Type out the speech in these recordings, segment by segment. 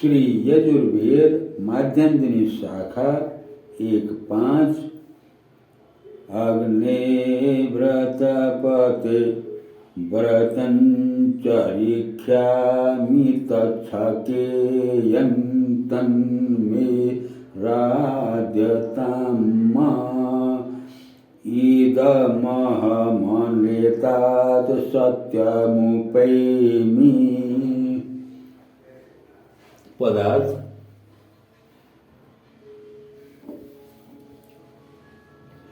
श्री यजुर्वेद माध्यन्दिनी शाखा 1.5 अग्ने व्रतपते व्रतञ्चरिष्यामि तच्छकेयं तन्मे राध्यताम् इदमहमनेतात् सत्यमुपैमि। पदार्थ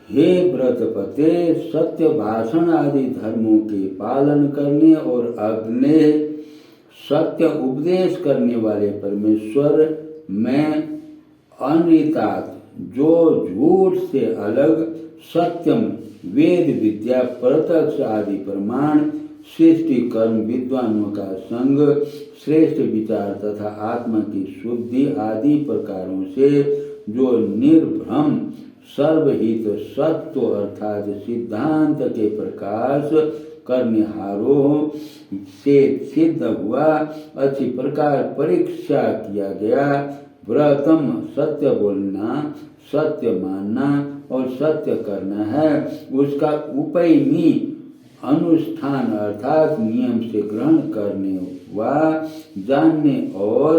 हे व्रतपते, सत्य भाषण आदि धर्मों के पालन करने और अग्ने सत्य उपदेश करने वाले परमेश्वर, मैं अनृतात् जो झूठ से अलग, सत्यम वेद विद्या प्रत्यक्ष आदि प्रमाण, सृष्टि कर्म विद्वानों का संग, श्रेष्ठ विचार तथा आत्मा की शुद्धि आदि प्रकारों से जो निर्भ्रम सर्वहित सत्व अर्थात सिद्धांत के प्रकाश करनेहारों से सिद्ध हुआ, अच्छी प्रकार परीक्षा किया गया। व्रतम सत्य बोलना, सत्य मानना और सत्य करना है, उसका उपैमी अनुष्ठान अर्थात नियम से ग्रहण करने व जानने और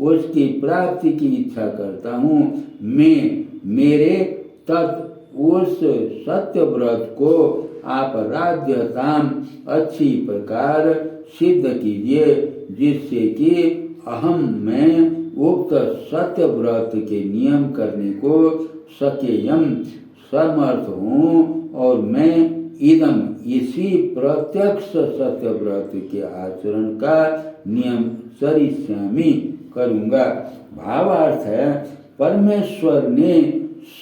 उसकी प्राप्ति की इच्छा करता हूँ। मैं मेरे तत् उस सत्य व्रत को आप राध्यताम अच्छी प्रकार सिद्ध कीजिए, जिससे कि अहम मैं उक्त सत्य व्रत के नियम करने को सकेयम समर्थ हूँ और मैं इदम इसी प्रत्यक्ष सत्य व्रत के आचरण का नियम चरिष्यामि करूँगा। भावार्थ है, परमेश्वर ने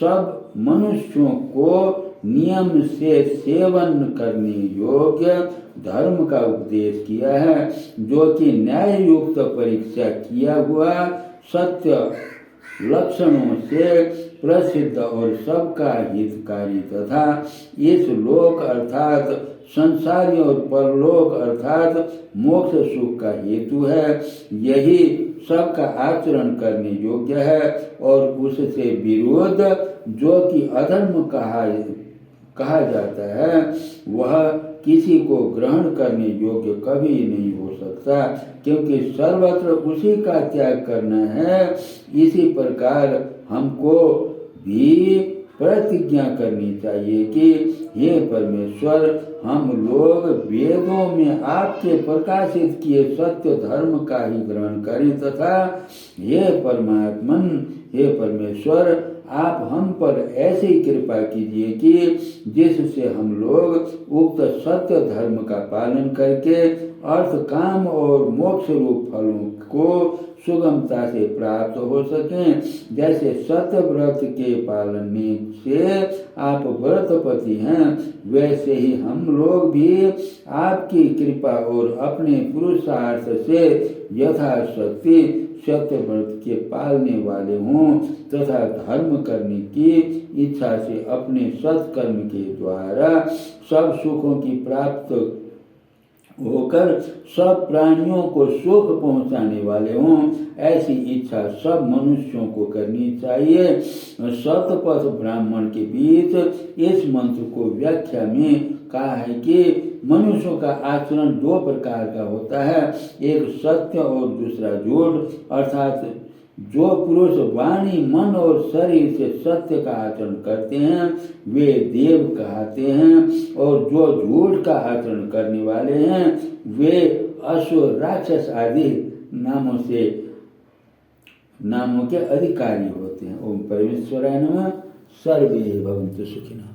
सब मनुष्यों को नियम से सेवन करने योग्य धर्म का उपदेश किया है, जो कि न्याय युक्त परीक्षा किया हुआ सत्य लक्षणों से प्रसिद्ध और सबका हितकारी तथा इस लोक अर्थात संसारी और परलोक अर्थात मोक्ष सुख का हेतु है। यही सबका आचरण करने योग्य है और उससे विरोध जो कि अधर्म कहा जाता है, वह किसी को ग्रहण करने योग्य कभी नहीं हो सकता, क्योंकि सर्वत्र उसी का त्याग करना है। इसी प्रकार हमको भी प्रतिज्ञा करनी चाहिए कि हे परमेश्वर, हम लोग वेदों में आपके प्रकाशित किए सत्य धर्म का ही ग्रहण करें तथा हे परमात्मन, हे परमेश्वर, आप हम पर ऐसी कृपा कीजिए कि जिससे हम लोग उक्त सत्य धर्म का पालन करके अर्थ काम और मोक्ष रूप फलों को सुगमता से प्राप्त हो सकें। जैसे सत्य व्रत के पालन से आप व्रतपति हैं, वैसे ही हम लोग भी आपकी कृपा और अपने पुरुषार्थ से यथाशक्ति सत्य व्रत के पालने वाले हों तथा धर्म करने की इच्छा से अपने सत्कर्म के द्वारा सब सुखों की प्राप्त होकर सब प्राणियों को सुख पहुंचाने वाले हों, ऐसी इच्छा सब मनुष्यों को करनी चाहिए। शतपथ ब्राह्मण के बीच इस मंत्र को व्याख्या में कहा है कि मनुष्यों का आचरण 2 प्रकार का होता है, एक सत्य और दूसरा झूठ। अर्थात जो पुरुष वाणी मन और शरीर से सत्य का आचरण करते हैं वे देव कहते हैं, और जो झूठ का आचरण करने वाले हैं वे असुर राक्षस आदि नामों के अधिकारी होते हैं। ओम परमेश्वराय नमः। सर्वे भवन्तु सुखिनः।